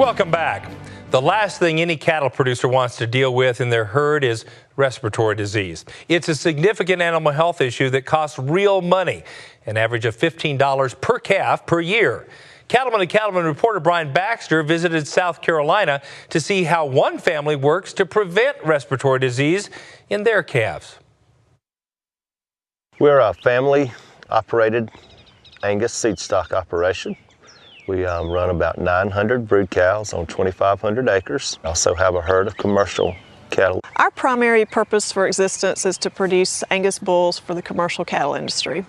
Welcome back. The last thing any cattle producer wants to deal with in their herd is respiratory disease. It's a significant animal health issue that costs real money, an average of $15 per calf per year. Cattleman and Cattleman reporter Brian Baxter visited South Carolina to see how one family works to prevent respiratory disease in their calves. We're a family-operated Angus seed stock operation. We run about 900 brood cows on 2,500 acres. Also have a herd of commercial cattle. Our primary purpose for existence is to produce Angus bulls for the commercial cattle industry.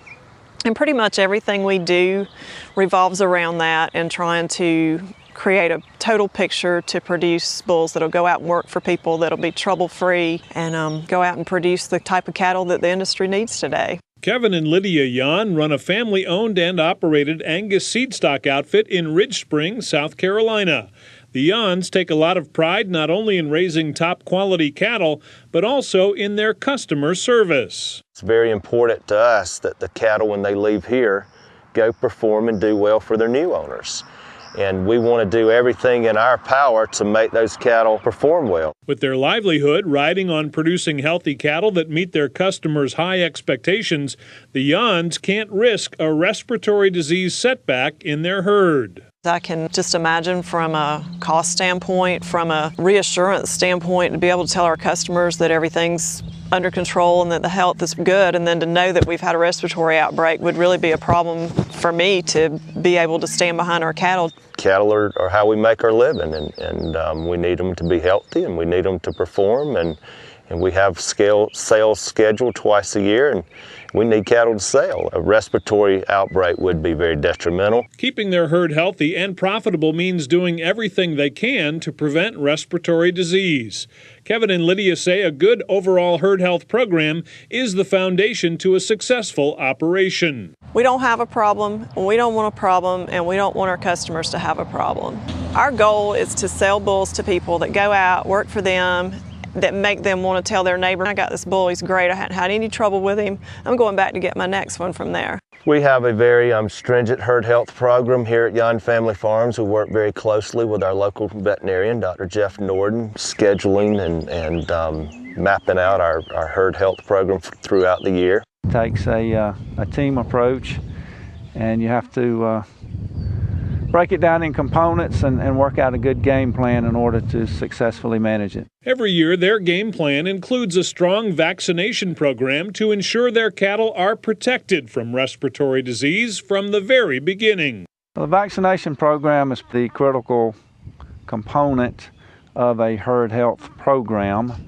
And pretty much everything we do revolves around that and trying to create a total picture to produce bulls that'll go out and work for people, that'll be trouble-free, and go out and produce the type of cattle that the industry needs today. Kevin and Lydia Yan run a family-owned and operated Angus seed stock outfit in Ridge Spring, South Carolina. The Yans take a lot of pride not only in raising top-quality cattle, but also in their customer service. It's very important to us that the cattle, when they leave here, go perform and do well for their new owners. And we want to do everything in our power to make those cattle perform well. With their livelihood riding on producing healthy cattle that meet their customers' high expectations, the Yans can't risk a respiratory disease setback in their herd. I can just imagine from a cost standpoint, from a reassurance standpoint, to be able to tell our customers that everything's under control and that the health is good, and then to know that we've had a respiratory outbreak would really be a problem for me to be able to stand behind our cattle. Cattle are how we make our living, and we need them to be healthy, and we need them to perform, and we have sales scheduled twice a year, and we need cattle to sell. A respiratory outbreak would be very detrimental. Keeping their herd healthy and profitable means doing everything they can to prevent respiratory disease. Kevin and Lydia say a good overall herd health program is the foundation to a successful operation. We don't have a problem, we don't want a problem, and we don't want our customers to have a problem. Our goal is to sell bulls to people that go out, work for them, that make them want to tell their neighbor, I got this bull, he's great, I hadn't had any trouble with him, I'm going back to get my next one from there. We have a very stringent herd health program here at Yan Family Farms. We work very closely with our local veterinarian, Dr. Jeff Norden, scheduling and mapping out our herd health program throughout the year. It takes a team approach, and you have to break it down in components and work out a good game plan in order to successfully manage it. Every year, their game plan includes a strong vaccination program to ensure their cattle are protected from respiratory disease from the very beginning. The vaccination program is the critical component of a herd health program.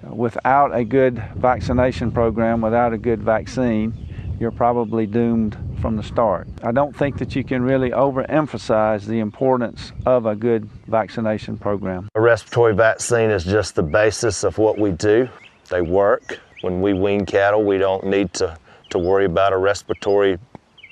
Without a good vaccination program, without a good vaccine, you're probably doomed from the start. I don't think that you can really overemphasize the importance of a good vaccination program. A respiratory vaccine is just the basis of what we do. They work. When we wean cattle, we don't need to worry about a respiratory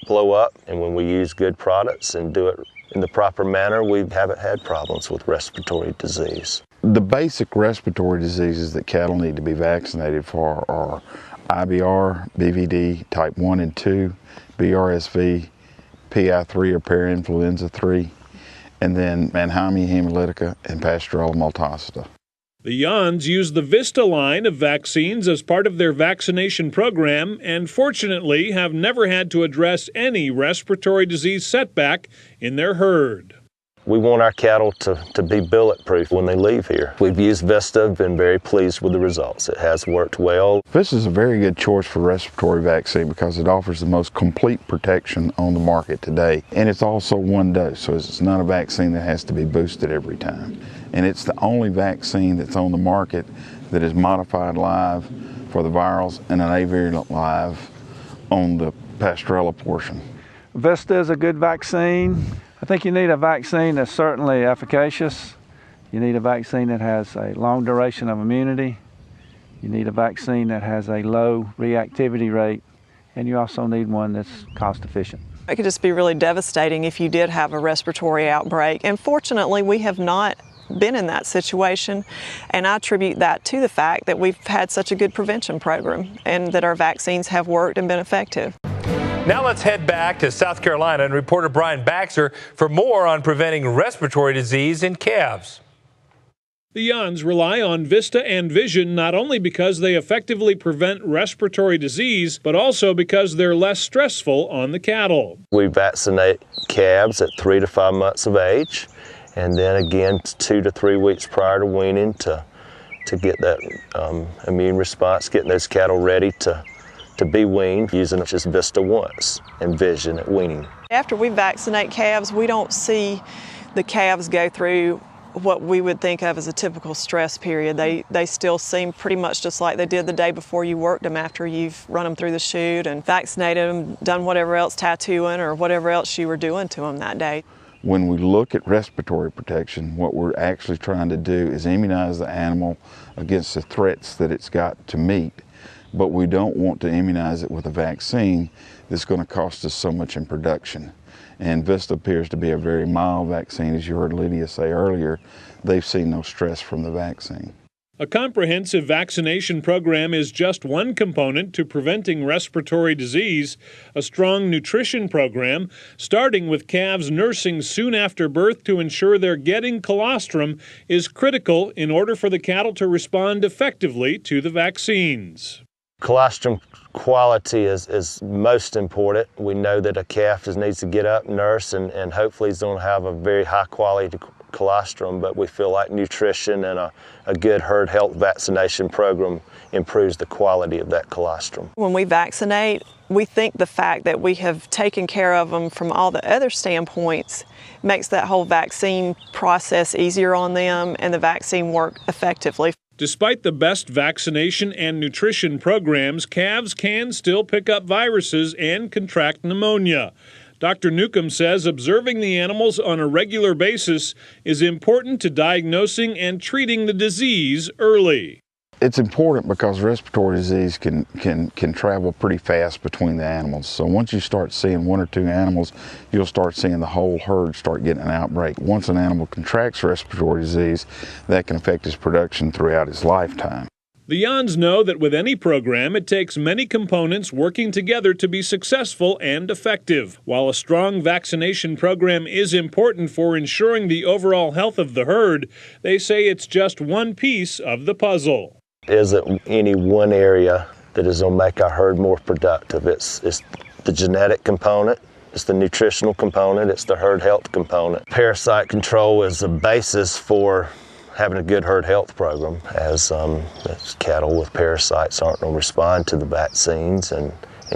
blow up. And when we use good products and do it in the proper manner, we haven't had problems with respiratory disease. The basic respiratory diseases that cattle need to be vaccinated for are IBR, BVD type 1 and 2, BRSV, PI3 or parainfluenza 3, and then Mannheimia hemolytica and Pasteurella multocida. The Yans use the Vista line of vaccines as part of their vaccination program and fortunately have never had to address any respiratory disease setback in their herd. We want our cattle to be bulletproof when they leave here. We've used Vista, been very pleased with the results. It has worked well. This is a very good choice for respiratory vaccine because it offers the most complete protection on the market today. And it's also one dose, so it's not a vaccine that has to be boosted every time. And it's the only vaccine that's on the market that is modified live for the virals and an avirulent live on the Pasteurella portion. Vista is a good vaccine. I think you need a vaccine that's certainly efficacious. You need a vaccine that has a long duration of immunity. You need a vaccine that has a low reactivity rate. And you also need one that's cost efficient. It could just be really devastating if you did have a respiratory outbreak. And fortunately, we have not been in that situation. And I attribute that to the fact that we've had such a good prevention program and that our vaccines have worked and been effective. Now let's head back to South Carolina and reporter Brian Baxter for more on preventing respiratory disease in calves. The Yons rely on Vista and Vision not only because they effectively prevent respiratory disease, but also because they're less stressful on the cattle. We vaccinate calves at 3 to 5 months of age, and then again 2 to 3 weeks prior to weaning to get that immune response, getting those cattle ready to be weaned, using just Vista once and Vision at weaning. After we vaccinate calves, we don't see the calves go through what we would think of as a typical stress period. They still seem pretty much just like they did the day before you worked them after you've run them through the chute and vaccinated them, done whatever else, tattooing or whatever else you were doing to them that day. When we look at respiratory protection, what we're actually trying to do is immunize the animal against the threats that it's got to meet, but we don't want to immunize it with a vaccine that's going to cost us so much in production. And Vista appears to be a very mild vaccine. As you heard Lydia say earlier, they've seen no stress from the vaccine. A comprehensive vaccination program is just one component to preventing respiratory disease. A strong nutrition program, starting with calves nursing soon after birth to ensure they're getting colostrum, is critical in order for the cattle to respond effectively to the vaccines. Colostrum quality is most important. We know that a calf just needs to get up, nurse, and hopefully he's going to have a very high quality colostrum, but we feel like nutrition and a good herd health vaccination program improves the quality of that colostrum. When we vaccinate, we think the fact that we have taken care of them from all the other standpoints makes that whole vaccine process easier on them and the vaccine work effectively. Despite the best vaccination and nutrition programs, calves can still pick up viruses and contract pneumonia. Dr. Newcomb says observing the animals on a regular basis is important to diagnosing and treating the disease early. It's important because respiratory disease can travel pretty fast between the animals. So once you start seeing 1 or 2 animals, you'll start seeing the whole herd start getting an outbreak. Once an animal contracts respiratory disease, that can affect its production throughout its lifetime. The Yons know that with any program, it takes many components working together to be successful and effective. While a strong vaccination program is important for ensuring the overall health of the herd, they say it's just one piece of the puzzle. There isn't any one area that is going to make our herd more productive. It's the genetic component, it's the nutritional component, it's the herd health component. Parasite control is the basis for having a good herd health program, as cattle with parasites aren't going to respond to the vaccines and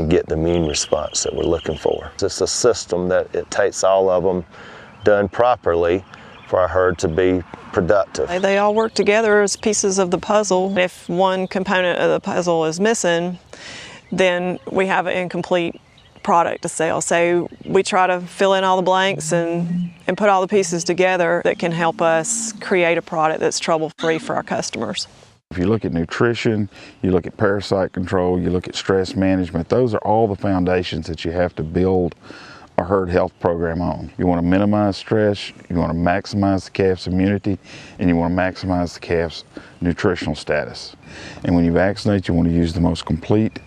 get the immune response that we're looking for. It's a system that it takes all of them done properly for our herd to be productive. They all work together as pieces of the puzzle. If one component of the puzzle is missing, then we have an incomplete product to sell. So we try to fill in all the blanks and put all the pieces together that can help us create a product that's trouble-free for our customers. If you look at nutrition, you look at parasite control, you look at stress management, those are all the foundations that you have to build a herd health program on. You want to minimize stress, you want to maximize the calf's immunity, and you want to maximize the calf's nutritional status. And when you vaccinate, you want to use the most complete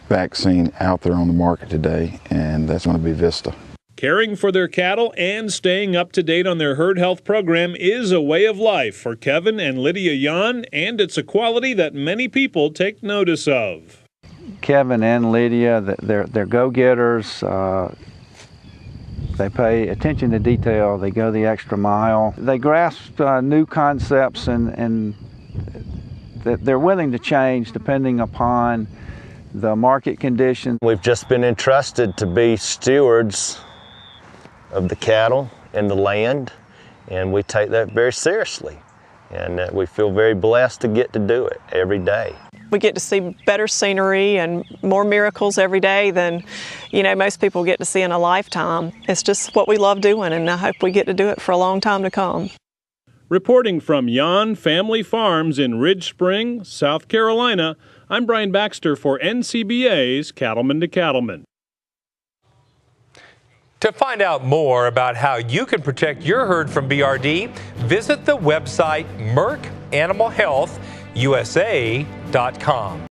vaccine out there on the market today, and that's going to be Vista. Caring for their cattle and staying up to date on their herd health program is a way of life for Kevin and Lydia Yon, and it's a quality that many people take notice of. Kevin and Lydia, they're go-getters. They pay attention to detail. They go the extra mile. They grasp new concepts and they're willing to change depending upon the market conditions. We've just been entrusted to be stewards of the cattle and the land, and we take that very seriously. And we feel very blessed to get to do it every day. We get to see better scenery and more miracles every day than, most people get to see in a lifetime. It's just what we love doing, and I hope we get to do it for a long time to come. Reporting from Yon Family Farms in Ridge Spring, South Carolina, I'm Brian Baxter for NCBA's Cattleman to Cattleman. To find out more about how you can protect your herd from BRD, visit the website merckanimalhealthusa.com.